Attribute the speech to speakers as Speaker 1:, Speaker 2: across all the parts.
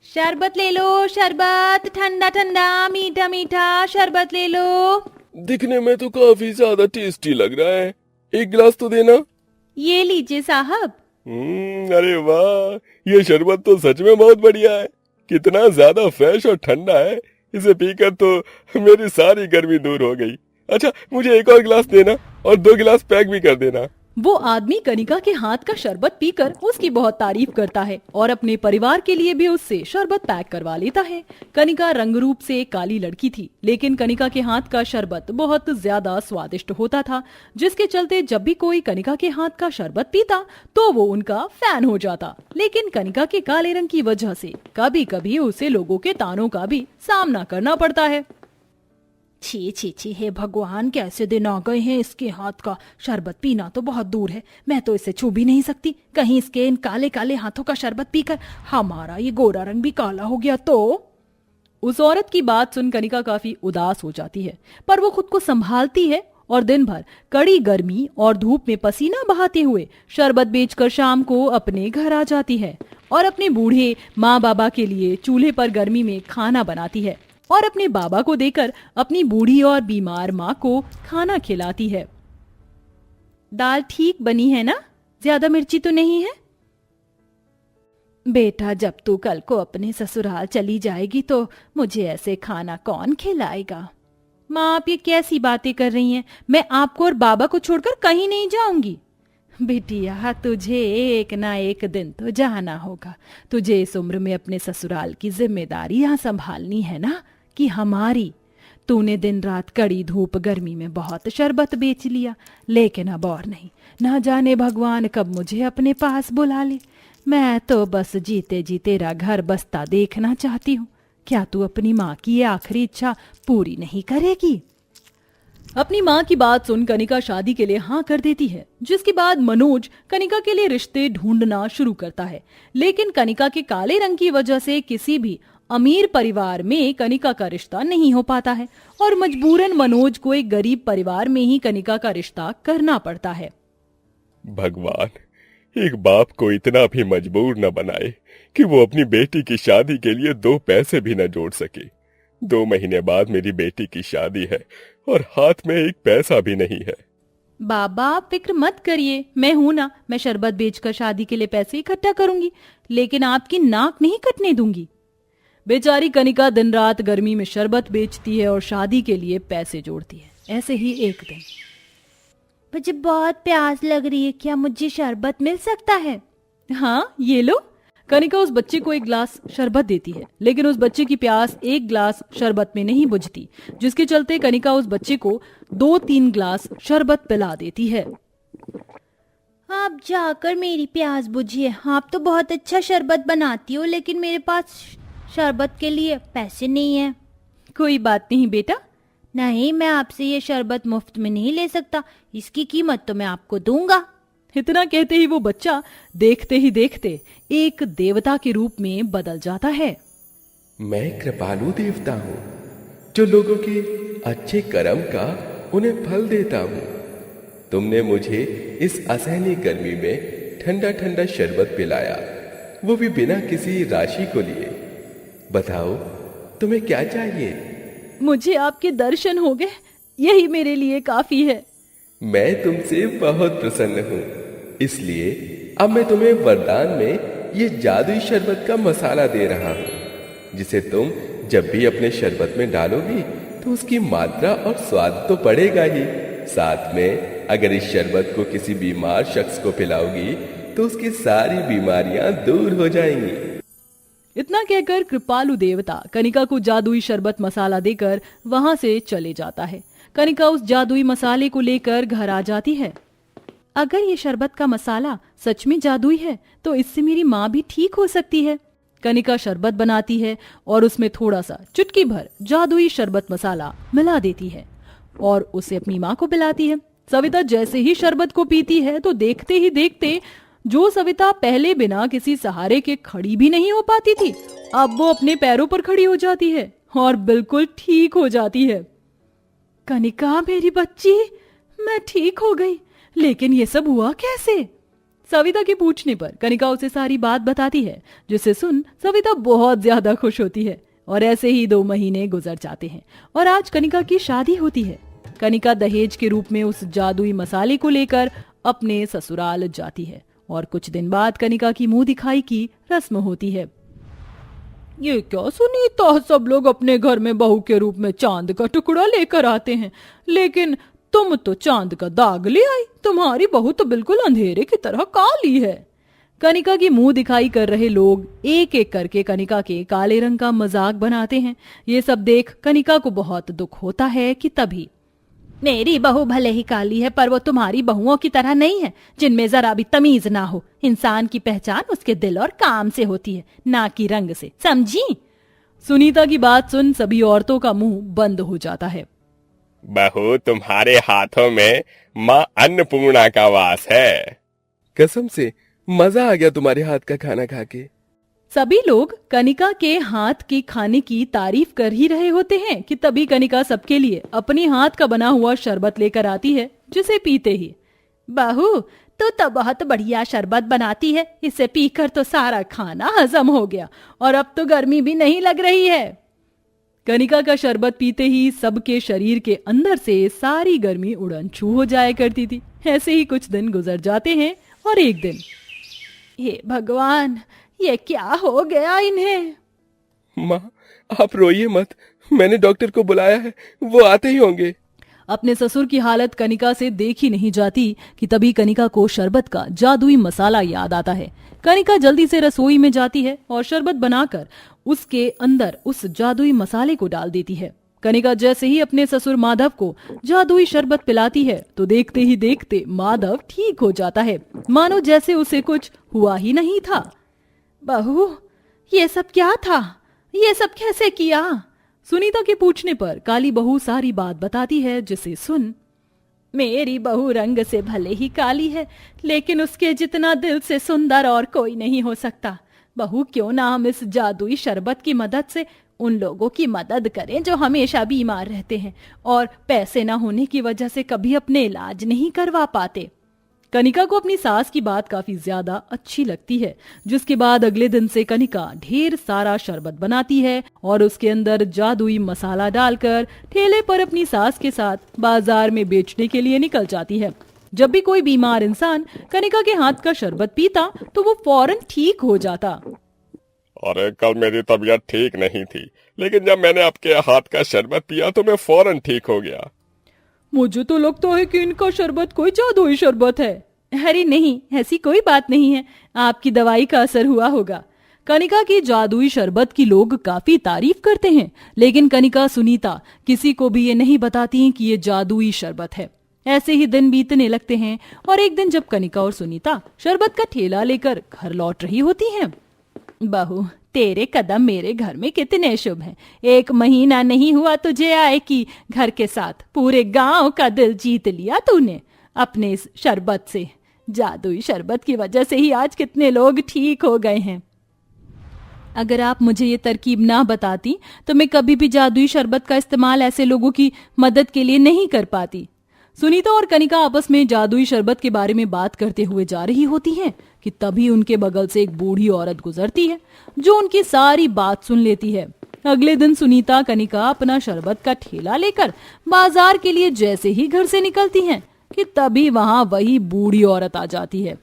Speaker 1: शरबत ले लो, शरबत ठंडा ठंडा मीठा मीठा शरबत ले लो।
Speaker 2: दिखने में तो काफी ज्यादा टेस्टी लग रहा है। एक गिलास तो देना।
Speaker 1: ये लीजिए साहब।
Speaker 2: अरे वाह, ये शरबत तो सच में बहुत बढ़िया है। कितना ज्यादा फ्रेश और ठंडा है। इसे पीकर तो मेरी सारी गर्मी दूर हो गई। अच्छा, मुझे एक और गिलास देना और 2 गिलास पैक भी कर देना।
Speaker 1: वो आदमी कनिका के हाथ का शरबत पीकर उसकी बहुत तारीफ करता है और अपने परिवार के लिए भी उससे शरबत पैक करवा लेता है। कनिका रंग रूप से एक काली लड़की थी, लेकिन कनिका के हाथ का शरबत बहुत ज्यादा स्वादिष्ट होता था, जिसके चलते जब भी कोई कनिका के हाथ का शरबत पीता तो वो उनका फैन हो जाता। लेकिन कनिका के काले रंग की वजह से कभी कभी उसे लोगों के तानों का भी सामना करना पड़ता है। छी छी छी, हे भगवान, कैसे दिन आ गए हैं। इसके हाथ का शरबत पीना तो बहुत दूर है, मैं तो इसे छू भी नहीं सकती। कहीं इसके इन काले काले हाथों का शरबत पीकर हमारा ये गोरा रंग भी काला हो गया तो। उस औरत की बात सुन कनिका काफी उदास हो जाती है, पर वो खुद को संभालती है और दिन भर कड़ी गर्मी और धूप में पसीना बहाते हुए शरबत बेचकर शाम को अपने घर आ जाती है और अपने बूढ़े माँ बाबा के लिए चूल्हे पर गर्मी में खाना बनाती है और अपने बाबा को देकर अपनी बूढ़ी और बीमार माँ को खाना खिलाती है। दाल ठीक बनी है ना? ज्यादा मिर्ची तो नहीं है? बेटा, जब तू कल को अपने ससुराल चली जाएगी तो मुझे ऐसे खाना कौन खिलाएगा? माँ, आप ये कैसी बातें कर रही हैं? मैं आपको और बाबा को छोड़कर कहीं नहीं जाऊंगी। बिटिया, तुझे एक ना एक दिन तो जाना होगा। तुझे इस उम्र में अपने ससुराल की जिम्मेदारियां संभालनी है ना, कि हमारी। तूने दिन रात कड़ी धूप गर्मी में बहुत शरबत बेच लिया, लेकिन अब और नहीं। ना जाने भगवान कब मुझे अपने पास बुला ले। मैं तो बस जीते जी तेरा घर बसता देखना चाहती हूँ। क्या तू अपनी माँ की ये आखिरी इच्छा पूरी नहीं करेगी? अपनी माँ की बात सुन कनिका शादी के लिए हाँ कर देती है, जिसके बाद मनोज कनिका के लिए रिश्ते ढूंढना शुरू करता है। लेकिन कनिका के काले रंग की वजह से किसी भी अमीर परिवार में कनिका का रिश्ता नहीं हो पाता है और मजबूरन मनोज को एक गरीब परिवार में ही कनिका का रिश्ता करना पड़ता है।
Speaker 2: भगवान, एक बाप को इतना भी मजबूर न बनाए कि वो अपनी बेटी की शादी के लिए 2 पैसे भी न जोड़ सके। 2 महीने बाद मेरी बेटी की शादी है और हाथ में एक पैसा भी नहीं है।
Speaker 1: बाबा, आप फिक्र मत करिए, मैं हूं ना। मैं शरबत बेचकर शादी के लिए पैसे इकट्ठा करूंगी, लेकिन आपकी नाक नहीं कटने दूंगी। बेचारी कनिका दिन रात गर्मी में शरबत बेचती है और शादी के लिए पैसे जोड़ती है। ऐसे ही एक दिन, मुझे बहुत प्यास लग रही है, क्या मुझे शरबत मिल सकता है? हाँ, ये लो। कनिका उस बच्चे को एक गिलास शरबत देती है, लेकिन उस बच्चे की प्यास एक गिलास शरबत में नहीं बुझती, जिसके चलते कनिका उस बच्चे को 2-3 गिलास शरबत पिला देती है। आप जाकर मेरी प्यास बुझिए। आप तो बहुत अच्छा शरबत बनाती हो, लेकिन मेरे पास शरबत के लिए पैसे नहीं है। कोई बात नहीं बेटा। नहीं, मैं आपसे ये शरबत मुफ्त में नहीं ले सकता, इसकी कीमत तो मैं आपको दूंगा। इतना कहते ही वो बच्चा देखते ही देखते एक देवता के रूप में बदल जाता है।
Speaker 2: मैं कृपालु देवता हूँ, जो लोगों के अच्छे कर्म का उन्हें फल देता हूँ। तुमने मुझे इस असहनीय गर्मी में ठंडा ठंडा शरबत पिलाया, वो भी बिना किसी राशि को लिए। बताओ, तुम्हें क्या चाहिए?
Speaker 1: मुझे आपके दर्शन हो गए, यही मेरे लिए काफी है।
Speaker 2: मैं तुमसे बहुत प्रसन्न हूँ, इसलिए अब मैं तुम्हें वरदान में ये जादुई शरबत का मसाला दे रहा हूँ, जिसे तुम जब भी अपने शरबत में डालोगी तो उसकी मात्रा और स्वाद तो बढ़ेगा ही, साथ में अगर इस शरबत को किसी बीमार शख्स को पिलाओगी तो उसकी सारी बीमारियां दूर हो जाएंगी।
Speaker 1: इतना कहकर कृपालु देवता कनिका को जादुई शरबत मसाला देकर वहां से चले जाता है। कनिका उस जादुई मसाले को लेकर घर आ जाती है। अगर ये शरबत का मसाला सच में जादुई है तो इससे मेरी माँ भी ठीक हो सकती है। कनिका शरबत बनाती है और उसमें थोड़ा सा चुटकी भर जादुई शरबत मसाला मिला देती है और उसे अपनी माँ को पिलाती है। सविता जैसे ही शरबत को पीती है तो देखते ही देखते जो सविता पहले बिना किसी सहारे के खड़ी भी नहीं हो पाती थी, अब वो अपने पैरों पर खड़ी हो जाती है और बिल्कुल ठीक हो जाती है। कनिका, मेरी बच्ची, मैं ठीक हो गई, लेकिन ये सब हुआ कैसे? सविता के पूछने पर कनिका उसे सारी बात बताती है, जिसे सुन सविता बहुत ज्यादा खुश होती है। और ऐसे ही 2 महीने गुजर जाते हैं और आज कनिका की शादी होती है। कनिका दहेज के रूप में उस जादुई मसाले को लेकर अपने ससुराल जाती है और कुछ दिन बाद कनिका की मुंह दिखाई की रस्म होती है। ये क्या सुनीता, सब लोग अपने घर में बहू के रूप में चांद का टुकड़ा लेकर आते हैं, लेकिन तुम तो चांद का दाग ले आई। तुम्हारी बहू तो बिल्कुल अंधेरे की तरह काली है। कनिका की मुंह दिखाई कर रहे लोग एक एक करके कनिका के काले रंग का मजाक बनाते हैं। ये सब देख कनिका को बहुत दुख होता है कि तभी मेरी बहू भले ही काली है, पर वो तुम्हारी बहुओं की तरह नहीं है, जिनमें जरा भी तमीज ना हो। इंसान की पहचान उसके दिल और काम से होती है, ना कि रंग से, समझी? सुनीता की बात सुन सभी औरतों का मुंह बंद हो जाता है।
Speaker 3: बहू, तुम्हारे हाथों में माँ अन्नपूर्णा का वास है।
Speaker 2: कसम से मजा आ गया तुम्हारे हाथ का खाना खा के।
Speaker 1: सभी लोग कनिका के हाथ के खाने की तारीफ कर ही रहे होते हैं कि तभी कनिका सबके लिए अपने हाथ का बना हुआ शरबत लेकर आती है, जिसे पीते ही बहू तो बहुत बढ़िया शरबत बनाती है, इसे पीकर तो सारा खाना हजम हो गया और अब तो गर्मी भी नहीं लग रही है। कनिका का शरबत पीते ही सबके शरीर के अंदर से सारी गर्मी उड़न छू हो जाया करती थी। ऐसे ही कुछ दिन गुजर जाते हैं और एक दिन, हे भगवान, ये क्या हो गया इन्हें?
Speaker 2: माँ, आप रोइए मत, मैंने डॉक्टर को बुलाया है, वो आते ही होंगे।
Speaker 1: अपने ससुर की हालत कनिका से देखी नहीं जाती कि तभी कनिका को शरबत का जादुई मसाला याद आता है। कनिका जल्दी से रसोई में जाती है और शरबत बनाकर उसके अंदर उस जादुई मसाले को डाल देती है। कनिका जैसे ही अपने ससुर माधव को जादुई शरबत पिलाती है तो देखते ही देखते माधव ठीक हो जाता है, मानो जैसे उसे कुछ हुआ ही नहीं था। बहू, ये सब क्या था? ये सब कैसे किया? सुनीता के पूछने पर काली बहू सारी बात बताती है, जिसे सुन मेरी बहू रंग से भले ही काली है, लेकिन उसके जितना दिल से सुंदर और कोई नहीं हो सकता। बहू, क्यों ना हम इस जादुई शरबत की मदद से उन लोगों की मदद करें जो हमेशा बीमार रहते हैं और पैसे न होने की वजह से कभी अपने इलाज नहीं करवा पाते। कनिका को अपनी सास की बात काफी ज्यादा अच्छी लगती है, जिसके बाद अगले दिन से कनिका ढेर सारा शरबत बनाती है और उसके अंदर जादुई मसाला डालकर ठेले पर अपनी सास के साथ बाजार में बेचने के लिए निकल जाती है। जब भी कोई बीमार इंसान कनिका के हाथ का शरबत पीता तो वो फौरन ठीक हो जाता।
Speaker 3: अरे, कल मेरी तबीयत ठीक नहीं थी, लेकिन जब मैंने आपके हाथ का शरबत पिया तो मैं फौरन ठीक हो गया।
Speaker 1: मुझे तो लगता है कि इनका शरबत कोई जादुई शरबत है। अरे नहीं, ऐसी कोई बात नहीं है, आपकी दवाई का असर हुआ होगा। कनिका की जादुई शरबत की लोग काफी तारीफ करते हैं, लेकिन कनिका, सुनीता किसी को भी ये नहीं बताती कि ये जादुई शरबत है। ऐसे ही दिन बीतने लगते हैं और एक दिन जब कनिका और सुनीता शरबत का ठेला लेकर घर लौट रही होती हैं, बहू, तेरे कदम मेरे घर में कितने शुभ हैं। 1 महीना नहीं हुआ तुझे आए कि घर के साथ पूरे गांव का दिल जीत लिया तूने अपने इस शरबत से। जादुई शरबत की वजह से ही आज कितने लोग ठीक हो गए हैं। अगर आप मुझे ये तरकीब ना बताती तो मैं कभी भी जादुई शरबत का इस्तेमाल ऐसे लोगों की मदद के लिए नहीं कर पाती। सुनीता और कनिका आपस में जादुई शरबत के बारे में बात करते हुए जा रही होती हैं कि तभी उनके बगल से एक बूढ़ी औरत गुजरती है, जो उनकी सारी बात सुन लेती है। अगले दिन सुनीता कनिका अपना शरबत का ठेला लेकर बाजार के लिए जैसे ही घर से निकलती हैं कि तभी वहां वही बूढ़ी औरत आ जाती है।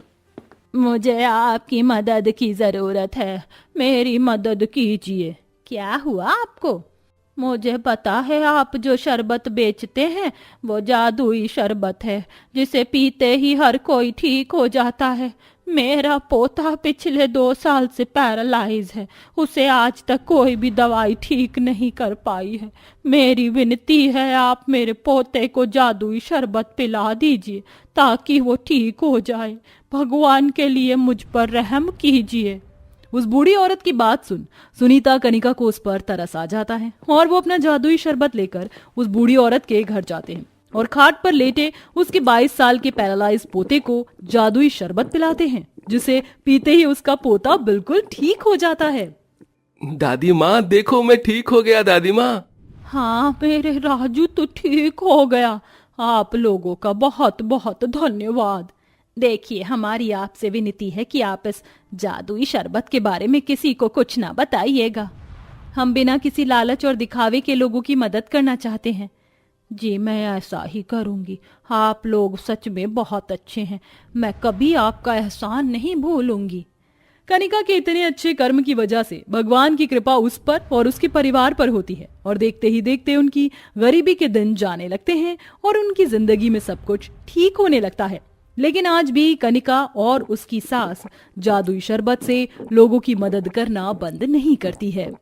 Speaker 1: मुझे आपकी मदद की जरूरत है, मेरी मदद कीजिए। क्या हुआ आपको? मुझे पता है आप जो शरबत बेचते हैं वो जादुई शरबत है, जिसे पीते ही हर कोई ठीक हो जाता है। मेरा पोता पिछले 2 साल से पैरालाइज है, उसे आज तक कोई भी दवाई ठीक नहीं कर पाई है। मेरी विनती है, आप मेरे पोते को जादुई शरबत पिला दीजिए ताकि वो ठीक हो जाए। भगवान के लिए मुझ पर रहम कीजिए। उस बूढ़ी औरत की बात सुन सुनीता कनिका को उस पर तरस आ जाता है और वो अपना जादुई शरबत लेकर उस बूढ़ी औरत के घर जाते हैं और खाट पर लेटे उसके 22 साल के पैरालाइज पोते को जादुई शरबत पिलाते हैं, जिसे पीते ही उसका पोता बिल्कुल ठीक हो जाता है।
Speaker 2: दादी माँ, देखो मैं ठीक हो गया दादी माँ।
Speaker 1: हाँ मेरे राजू, तो ठीक हो गया। आप लोगों का बहुत बहुत धन्यवाद। देखिए, हमारी आपसे विनती है कि आप इस जादुई शरबत के बारे में किसी को कुछ ना बताइएगा। हम बिना किसी लालच और दिखावे के लोगों की मदद करना चाहते हैं। जी, मैं ऐसा ही करूंगी। आप लोग सच में बहुत अच्छे हैं। मैं कभी आपका एहसान नहीं भूलूंगी। कनिका के इतने अच्छे कर्म की वजह से भगवान की कृपा उस पर और उसके परिवार पर होती है और देखते ही देखते उनकी गरीबी के दिन जाने लगते हैं और उनकी जिंदगी में सब कुछ ठीक होने लगता है। लेकिन आज भी कनिका और उसकी सास जादुई शरबत से लोगों की मदद करना बंद नहीं करती है।